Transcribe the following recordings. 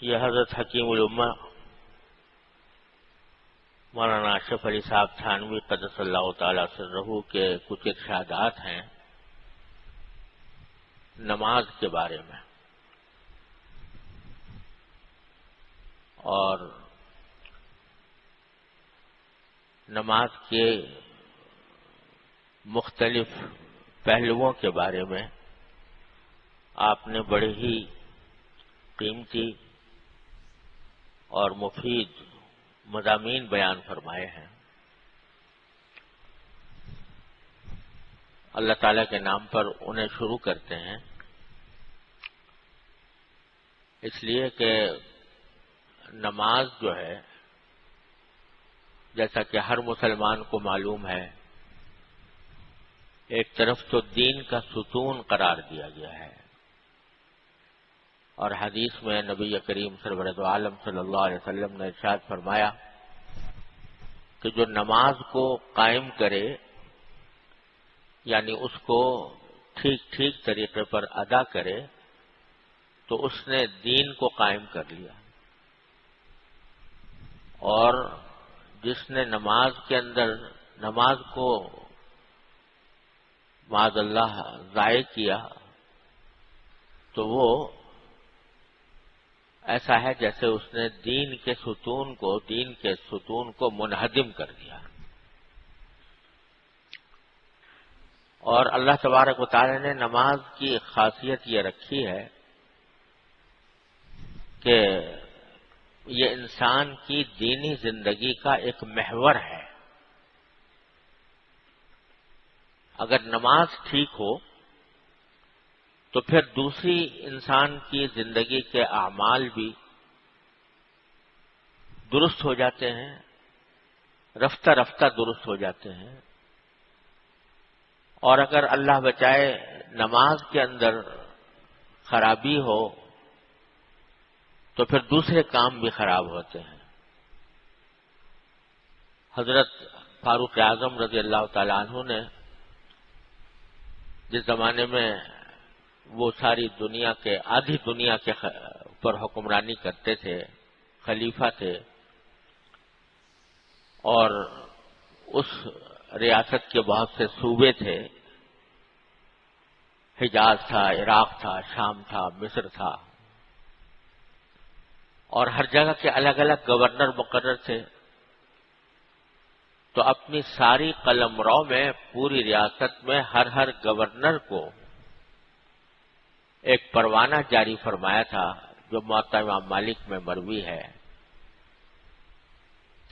یہ حضرت حکیم الامہ مولانا اشرف علی صاحب تھانوی قدس اللہ تعالی سرہ کے کچھ ارشادات ہیں نماز کے بارے میں، اور نماز کے مختلف پہلوؤں کے بارے میں آپ نے بڑے ہی قیمتی اور مفید مضامین بیان فرمائے ہیں۔ اللہ تعالیٰ کے نام پر انہیں شروع کرتے ہیں، اس لیے کہ نماز جو ہے، جیسا کہ ہر مسلمان کو معلوم ہے، ایک طرف تو دین کا ستون قرار دیا گیا ہے، اور حدیث میں نبی کریم سرورت عالم صلی اللہ علیہ وسلم نے ارشاد فرمایا کہ جو نماز کو قائم کرے، یعنی اس کو ٹھیک طریقے پر ادا کرے، تو اس نے دین کو قائم کر لیا، اور جس نے نماز کے اندر نماز کو معاذ اللہ ضائع کیا تو وہ ایسا ہے جیسے اس نے دین کے ستون کو منہدم کر دیا۔ اور اللہ تبارک و تعالی نے نماز کی خاصیت یہ رکھی ہے کہ یہ انسان کی دینی زندگی کا ایک محور ہے۔ اگر نماز ٹھیک ہو تو پھر دوسری انسان کی زندگی کے اعمال بھی درست ہو جاتے ہیں، رفتہ رفتہ درست ہو جاتے ہیں، اور اگر اللہ بچائے نماز کے اندر خرابی ہو تو پھر دوسرے کام بھی خراب ہوتے ہیں۔ حضرت فاروق اعظم رضی اللہ تعالی عنہ نے جس زمانے میں وہ ساری دنیا کے آدھی دنیا کے پر حکمرانی کرتے تھے، خلیفہ تھے، اور اس ریاست کے بہت سے صوبے تھے، حجاز تھا، عراق تھا، شام تھا، مصر تھا، اور ہر جگہ کے الگ الگ گورنر مقرر تھے، تو اپنی ساری قلمرو میں پوری ریاست میں ہر گورنر کو ایک پروانہ جاری فرمایا تھا، جو موطا امام مالک میں مروی ہے،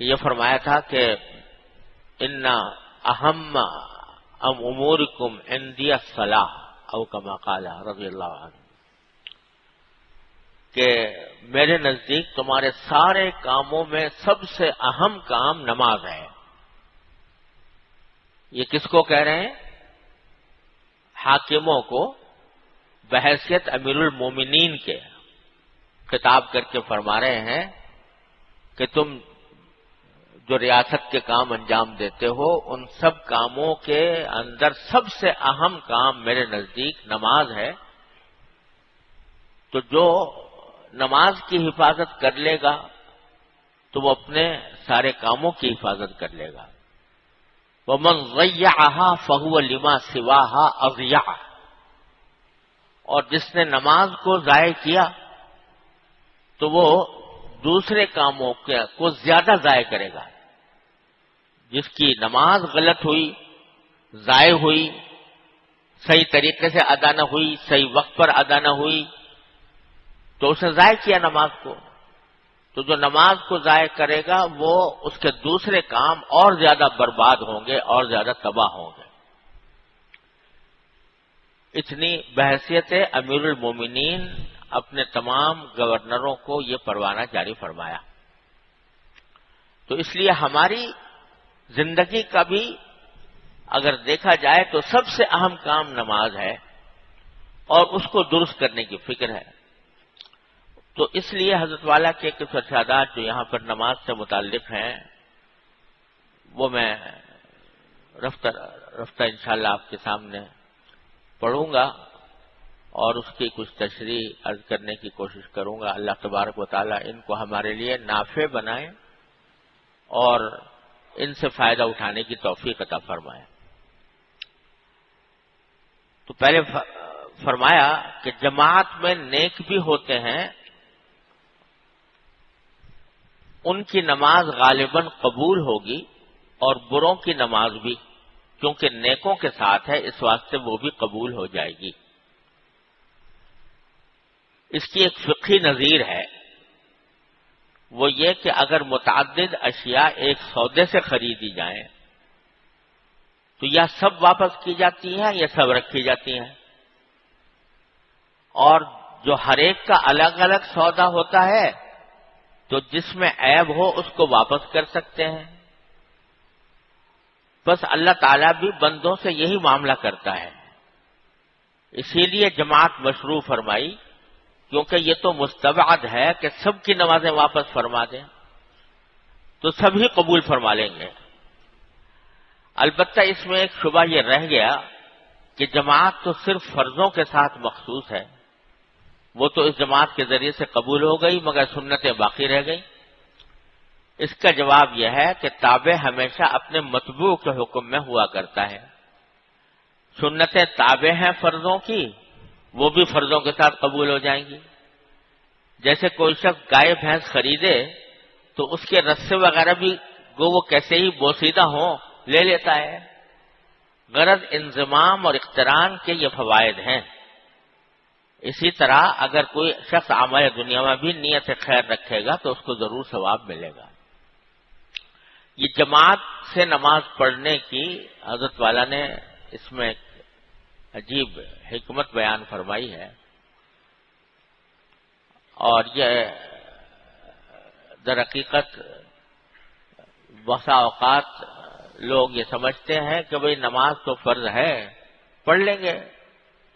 کہ یہ فرمایا تھا کہ ان اہم امورکم عندی الصلاۃ، او کما قال رضی اللہ عنہ، کہ میرے نزدیک تمہارے سارے کاموں میں سب سے اہم کام نماز ہے۔ یہ کس کو کہہ رہے ہیں؟ حاکموں کو بحیثیت امیر المومنین کے خطاب کر کے فرما رہے ہیں کہ تم جو ریاست کے کام انجام دیتے ہو، ان سب کاموں کے اندر سب سے اہم کام میرے نزدیک نماز ہے، تو جو نماز کی حفاظت کر لے گا تو وہ اپنے سارے کاموں کی حفاظت کر لے گا۔ وَمَنْ ضَيَّعَهَا فَهُوَ لِمَا سِوَاهَا أَضْيَعَ، اور جس نے نماز کو ضائع کیا تو وہ دوسرے کاموں کو زیادہ ضائع کرے گا۔ جس کی نماز غلط ہوئی، ضائع ہوئی، صحیح طریقے سے ادا نہ ہوئی، صحیح وقت پر ادا نہ ہوئی، تو اس نے ضائع کیا نماز کو۔ تو جو نماز کو ضائع کرے گا وہ اس کے دوسرے کام اور زیادہ برباد ہوں گے اور زیادہ تباہ ہوں گے۔ اتنی بحیثیت امیر المومنین اپنے تمام گورنروں کو یہ پروانہ جاری فرمایا۔ تو اس لیے ہماری زندگی کا بھی اگر دیکھا جائے تو سب سے اہم کام نماز ہے، اور اس کو درست کرنے کی فکر ہے۔ تو اس لیے حضرت والا کے کچھ ارشادات جو یہاں پر نماز سے متعلق ہیں وہ میں رفتہ انشاءاللہ آپ کے سامنے پڑھوں گا، اور اس کی کچھ تشریح عرض کرنے کی کوشش کروں گا. اللہ تبارک و تعالیٰ ان کو ہمارے لیے نافع بنائے اور ان سے فائدہ اٹھانے کی توفیق عطا فرمائے. تو پہلے فرمایا کہ جماعت میں نیک بھی ہوتے ہیں، ان کی نماز غالباً قبول ہوگی، اور بروں کی نماز بھی، کیونکہ نیکوں کے ساتھ ہے اس واسطے وہ بھی قبول ہو جائے گی. اس کی ایک فقہی نظیر ہے، وہ یہ کہ اگر متعدد اشیاء ایک سودے سے خریدی جائیں تو یا سب واپس کی جاتی ہیں یا سب رکھی جاتی ہیں، اور جو ہر ایک کا الگ الگ سودا ہوتا ہے تو جس میں عیب ہو اس کو واپس کر سکتے ہیں. بس اللہ تعالیٰ بھی بندوں سے یہی معاملہ کرتا ہے، اسی لیے جماعت مشروع فرمائی، کیونکہ یہ تو مستبعد ہے کہ سب کی نمازیں واپس فرما دیں، تو سبھی قبول فرما لیں گے. البتہ اس میں ایک شبہ یہ رہ گیا کہ جماعت تو صرف فرضوں کے ساتھ مخصوص ہے، وہ تو اس جماعت کے ذریعے سے قبول ہو گئی مگر سنتیں باقی رہ گئیں. اس کا جواب یہ ہے کہ تابع ہمیشہ اپنے متبوع کے حکم میں ہوا کرتا ہے. سنتیں تابع ہیں فرضوں کی، وہ بھی فرضوں کے ساتھ قبول ہو جائیں گی. جیسے کوئی شخص گائے بھینس خریدے تو اس کے رسے وغیرہ بھی وہ کیسے ہی بوسیدہ ہوں لے لیتا ہے. غرض انضمام اور اقتران کے یہ فوائد ہیں. اسی طرح اگر کوئی شخص عمل دنیا میں بھی نیت خیر رکھے گا تو اس کو ضرور ثواب ملے گا. یہ جماعت سے نماز پڑھنے کی حضرت والا نے اس میں ایک عجیب حکمت بیان فرمائی ہے، اور یہ در حقیقت بسا اوقات لوگ یہ سمجھتے ہیں کہ بھئی نماز تو فرض ہے، پڑھ لیں گے،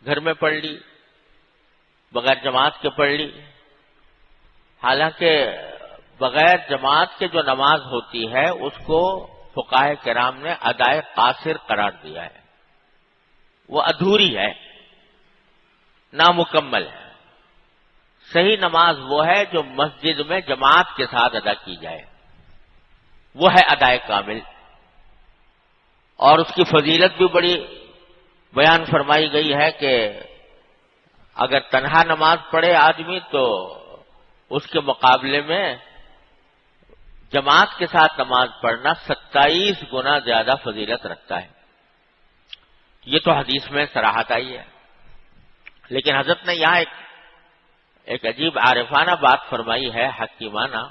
گھر میں پڑھ لی، بغیر جماعت کے پڑھ لی. حالانکہ بغیر جماعت کے جو نماز ہوتی ہے اس کو فقہائے کرام نے ادائے قاصر قرار دیا ہے، وہ ادھوری ہے، نامکمل ہے. صحیح نماز وہ ہے جو مسجد میں جماعت کے ساتھ ادا کی جائے، وہ ہے ادائے کامل. اور اس کی فضیلت بھی بڑی بیان فرمائی گئی ہے کہ اگر تنہا نماز پڑھے آدمی تو اس کے مقابلے میں جماعت کے ساتھ نماز پڑھنا 27 گنا زیادہ فضیلت رکھتا ہے. یہ تو حدیث میں صراحت آئی ہے. لیکن حضرت نے یہاں ایک عجیب عارفانہ بات فرمائی ہے، حکیمانہ،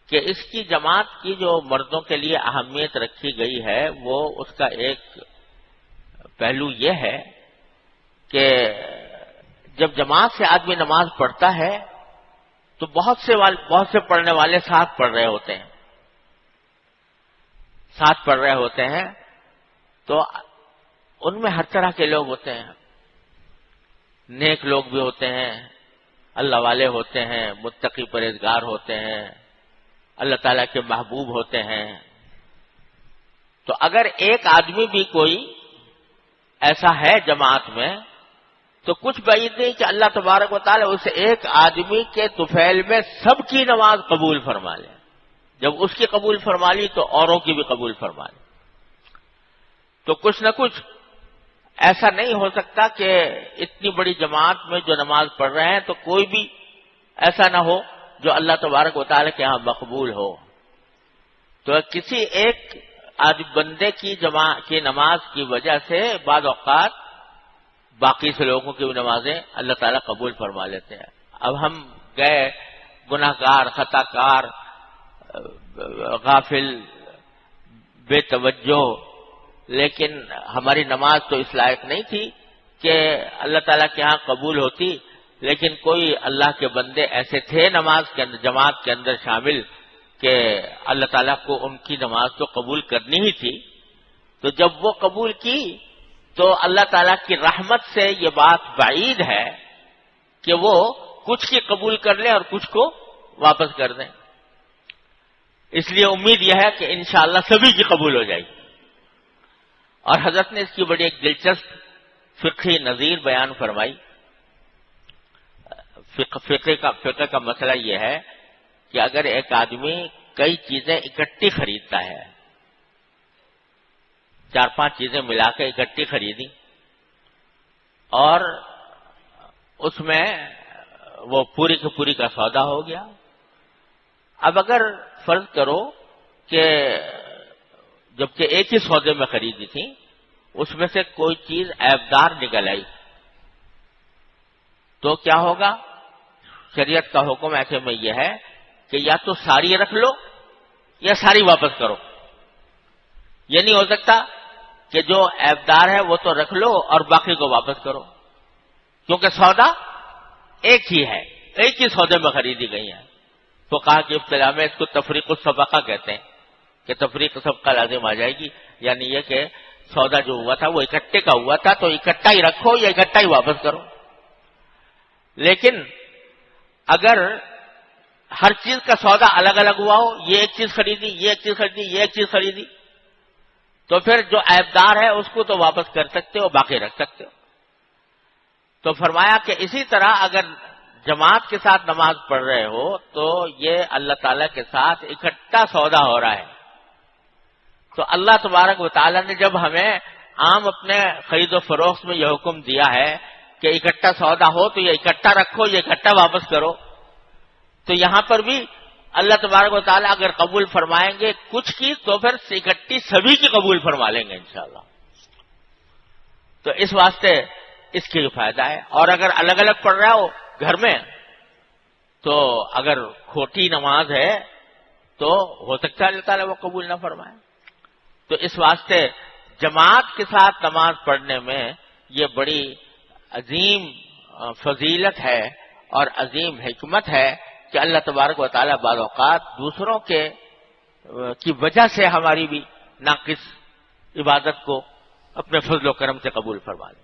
کہ اس کی جماعت کی جو مردوں کے لیے اہمیت رکھی گئی ہے وہ اس کا ایک پہلو یہ ہے کہ جب جماعت سے آدمی نماز پڑھتا ہے تو بہت سے پڑھنے والے ساتھ پڑھ رہے ہوتے ہیں تو ان میں ہر طرح کے لوگ ہوتے ہیں. نیک لوگ بھی ہوتے ہیں، اللہ والے ہوتے ہیں، متقی پرہیزگار ہوتے ہیں، اللہ تعالیٰ کے محبوب ہوتے ہیں. تو اگر ایک آدمی بھی کوئی ایسا ہے جماعت میں تو کچھ بعید نہیں کہ اللہ تبارک و تعالیٰ اسے ایک آدمی کے طفیل میں سب کی نماز قبول فرما لے. جب اس کی قبول فرما لی تو اوروں کی بھی قبول فرما لے. تو کچھ نہ کچھ ایسا نہیں ہو سکتا کہ اتنی بڑی جماعت میں جو نماز پڑھ رہے ہیں تو کوئی بھی ایسا نہ ہو جو اللہ تبارک و تعالیٰ کے ہاں مقبول ہو. تو کسی ایک بندے کی نماز کی وجہ سے بعض اوقات باقی سے لوگوں کی بھی نمازیں اللہ تعالیٰ قبول فرما لیتے ہیں. اب ہم گئے گناہگار، خطا کار، غافل، بے توجہ، لیکن ہماری نماز تو اس لائق نہیں تھی کہ اللہ تعالیٰ کے ہاں قبول ہوتی. لیکن کوئی اللہ کے بندے ایسے تھے نماز کے اندر، جماعت کے اندر شامل، کہ اللہ تعالیٰ کو ان کی نماز تو قبول کرنی ہی تھی. تو جب وہ قبول کی تو اللہ تعالیٰ کی رحمت سے یہ بات بعید ہے کہ وہ کچھ کی قبول کر لیں اور کچھ کو واپس کر دیں. اس لیے امید یہ ہے کہ انشاءاللہ سبھی کی قبول ہو جائے گی. اور حضرت نے اس کی بڑی ایک دلچسپ فقہی نظیر بیان فرمائی فقہ کا مسئلہ یہ ہے کہ اگر ایک آدمی کئی چیزیں اکٹھی خریدتا ہے، 4-5 چیزیں ملا کے اکٹھی خریدی اور اس میں وہ پوری کی پوری کا سودا ہو گیا. اب اگر فرض کرو کہ جبکہ ایک ہی سودے میں خریدی تھی، اس میں سے کوئی چیز عیبدار نکل آئی، تو کیا ہوگا؟ شریعت کا حکم ایسے میں یہ ہے کہ یا تو ساری رکھ لو یا ساری واپس کرو. یہ نہیں ہو سکتا کہ جو عیبدار ہے وہ تو رکھ لو اور باقی کو واپس کرو، کیونکہ سودا ایک ہی ہے، ایک ہی سودے میں خریدی گئی ہے. فقہا کی اصطلاح میں اس کو تفریق الصفقہ کہتے ہیں کہ تفریق صفقہ لازم آ جائے گی، یعنی یہ کہ سودا جو ہوا تھا وہ اکٹھے کا ہوا تھا تو اکٹھا ہی رکھو یا اکٹھا ہی واپس کرو. لیکن اگر ہر چیز کا سودا الگ الگ ہوا ہو، یہ ایک چیز خریدی، یہ ایک چیز خریدی، یہ ایک چیز خریدی، تو پھر جو عیبدار ہے اس کو تو واپس کر سکتے ہو، باقی رکھ سکتے ہو. تو فرمایا کہ اسی طرح اگر جماعت کے ساتھ نماز پڑھ رہے ہو تو یہ اللہ تعالیٰ کے ساتھ اکٹھا سودا ہو رہا ہے. تو اللہ تبارک و تعالیٰ نے جب ہمیں عام اپنے خرید و فروخت میں یہ حکم دیا ہے کہ اکٹھا سودا ہو تو یہ اکٹھا رکھو، یہ اکٹھا واپس کرو، تو یہاں پر بھی اللہ تبارک و تعالیٰ اگر قبول فرمائیں گے کچھ کی تو پھر اکٹھی سبھی کی قبول فرما لیں گے انشاءاللہ. تو اس واسطے اس کی فائدہ ہے. اور اگر الگ الگ پڑھ رہا ہو گھر میں تو اگر کھوٹی نماز ہے تو ہو سکتا ہے اللہ تعالیٰ وہ قبول نہ فرمائے. تو اس واسطے جماعت کے ساتھ نماز پڑھنے میں یہ بڑی عظیم فضیلت ہے اور عظیم حکمت ہے کہ اللہ تبارک و تعالیٰ بعض اوقات دوسروں کی وجہ سے ہماری بھی ناقص عبادت کو اپنے فضل و کرم سے قبول فرما لے.